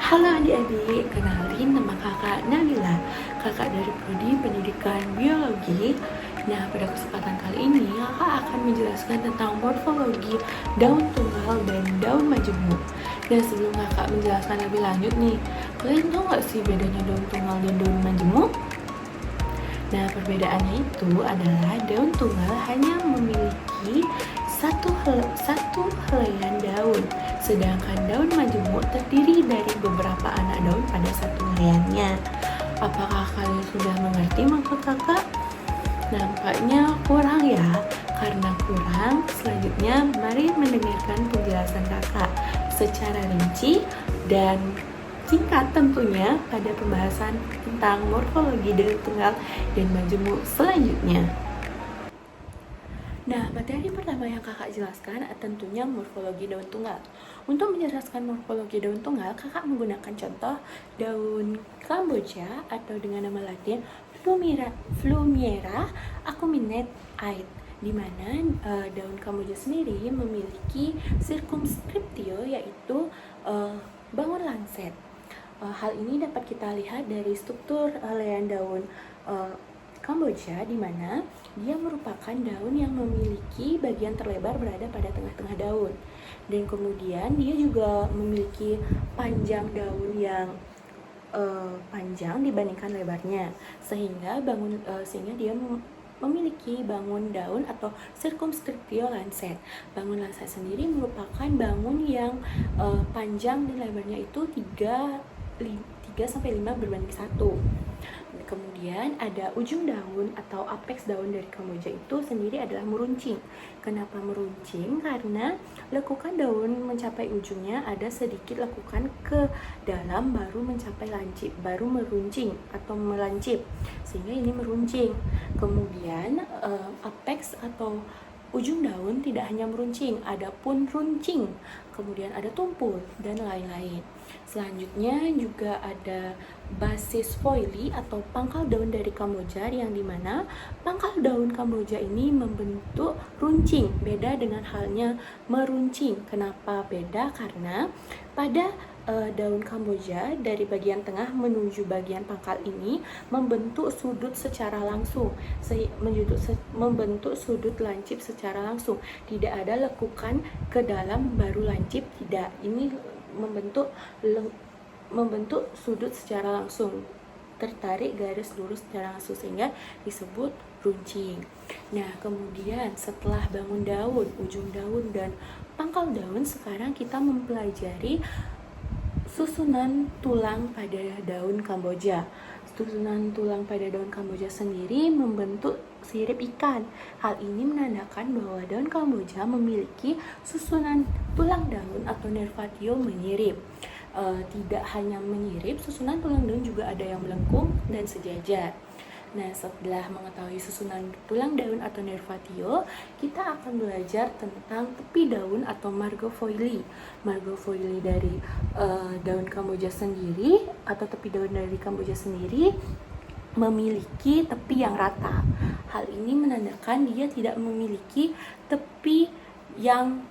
Halo adik-adik, kenalin nama kakak Nabila, kakak dari Prodi Pendidikan Biologi. Nah, pada kesempatan kali ini kakak akan menjelaskan tentang morfologi daun tunggal dan daun majemuk. Dan sebelum kakak menjelaskan lebih lanjut nih, kalian tahu nggak sih bedanya daun tunggal dan daun majemuk? Nah, perbedaannya itu adalah daun tunggal hanya memiliki satu helaian daun, sedangkan daun majemuk terdiri dari beberapa anak daun pada satu helaiannya. Apakah kalian sudah mengerti maksud kakak? Nampaknya kurang ya. Karena kurang, selanjutnya mari mendengarkan penjelasan kakak secara rinci dan singkat tentunya pada pembahasan tentang morfologi daun tunggal dan majemuk selanjutnya. Nah, materi pertama yang kakak jelaskan tentunya morfologi daun tunggal. Untuk menjelaskan morfologi daun tunggal, kakak menggunakan contoh daun Kamboja atau dengan nama latin Plumiera acuminate Aid, di mana daun Kamboja sendiri memiliki circumscriptio yaitu bangun lancet. Hal ini dapat kita lihat dari struktur helaian daun Kamboja, di mana dia merupakan daun yang memiliki bagian terlebar berada pada tengah-tengah daun, dan kemudian dia juga memiliki panjang daun yang panjang dibandingkan lebarnya, sehingga dia memiliki bangun daun atau circumscriptio lancet. Bangun lancet sendiri merupakan bangun yang panjang dan lebarnya itu 3-5 berbanding 1. Kemudian ada ujung daun atau apex daun dari Kamboja itu sendiri adalah meruncing. Kenapa meruncing? Karena lekukan daun mencapai ujungnya ada sedikit lekukan ke dalam baru mencapai lancip, baru meruncing atau melancip, sehingga ini meruncing. Kemudian apex atau ujung daun tidak hanya meruncing, ada pun runcing, kemudian ada tumpul, dan lain-lain. Selanjutnya juga ada basis foili atau pangkal daun dari Kamboja, yang dimana pangkal daun Kamboja ini membentuk runcing, beda dengan halnya meruncing. Kenapa beda? Karena pada daun Kamboja dari bagian tengah menuju bagian pangkal ini membentuk sudut secara langsung, membentuk sudut lancip secara langsung, tidak ada lekukan ke dalam baru lancip, tidak. Ini membentuk sudut secara langsung, tertarik garis lurus secara langsung, sehingga disebut runcing. Nah, kemudian setelah bangun daun, ujung daun, dan pangkal daun, sekarang kita mempelajari susunan tulang pada daun Kamboja. Susunan tulang pada daun Kamboja sendiri membentuk sirip ikan. Hal ini menandakan bahwa daun Kamboja memiliki susunan tulang daun atau nervatio menyirip. Tidak hanya menyirip, susunan tulang daun juga ada yang melengkung dan sejajar. Nah, setelah mengetahui susunan tulang daun atau nervatio, kita akan belajar tentang tepi daun atau margo foili. Margo foili dari daun Kamboja sendiri atau tepi daun dari Kamboja sendiri memiliki tepi yang rata. Hal ini menandakan dia tidak memiliki tepi yang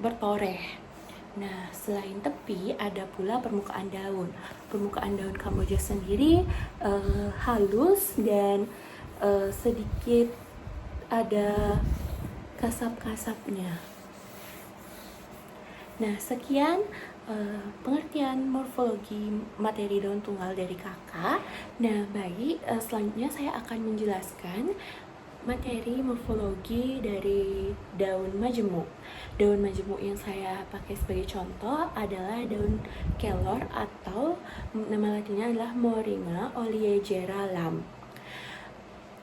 bertoreh. Nah, selain tepi, ada pula permukaan daun. Permukaan daun Kamboja sendiri halus dan sedikit ada kasap-kasapnya. Nah, sekian pengertian morfologi materi daun tunggal dari kakak. Nah, baik, selanjutnya saya akan menjelaskan materi morfologi dari daun majemuk. Daun majemuk yang saya pakai sebagai contoh adalah daun kelor atau nama latinnya adalah Moringa oleigera Lam.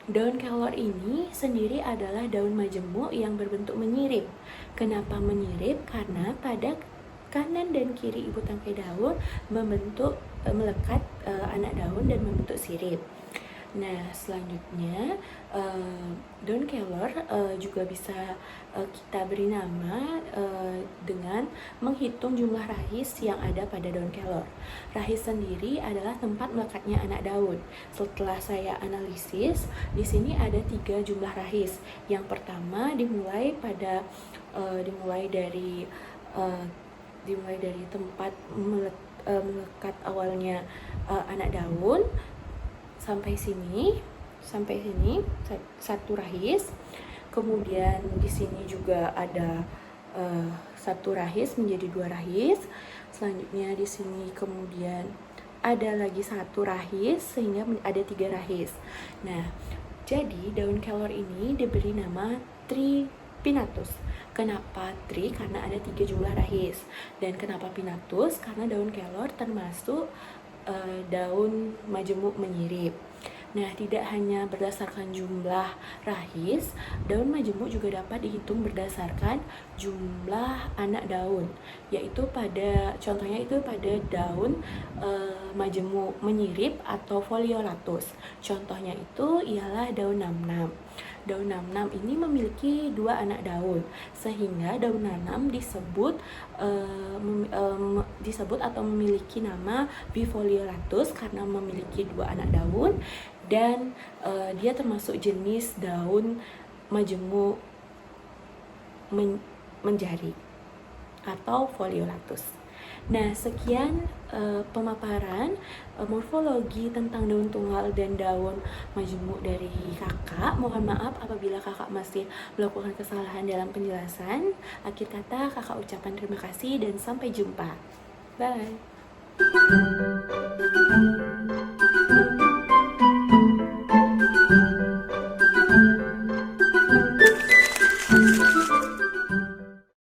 Daun kelor ini sendiri adalah daun majemuk yang berbentuk menyirip. Kenapa menyirip? Karena pada kanan dan kiri ibu tangkai daun melekat anak daun dan membentuk sirip. Nah, selanjutnya daun kelor juga bisa kita beri nama dengan menghitung jumlah rahis yang ada pada daun kelor. Rahis sendiri adalah tempat melekatnya anak daun. Setelah saya analisis, di sini ada 3 jumlah rahis. Yang pertama dimulai dari tempat melekat awalnya anak daun. Sampai sini satu rahis. Kemudian di sini juga ada satu rahis menjadi 2 rahis. Selanjutnya di sini kemudian ada lagi satu rahis sehingga ada 3 rahis. Nah, jadi daun kelor ini diberi nama Tripinatus. Kenapa tri? Karena ada 3 jumlah rahis. Dan kenapa pinatus? Karena daun kelor termasuk daun majemuk menyirip. Nah, tidak hanya berdasarkan jumlah rahis, daun majemuk juga dapat dihitung berdasarkan jumlah anak daun, yaitu contohnya itu pada daun majemuk menyirip atau foliolatus. Contohnya itu ialah daun namnam. Daun namnam ini memiliki 2 anak daun, sehingga daun nanam disebut atau memiliki nama bifoliolatus karena memiliki 2 anak daun, dan dia termasuk jenis daun majemuk menjari atau foliolatus. Nah, sekian pemaparan morfologi tentang daun tunggal dan daun majemuk dari kakak. Mohon maaf apabila kakak masih melakukan kesalahan dalam penjelasan. Akhir kata kakak ucapkan terima kasih dan sampai jumpa. Bye.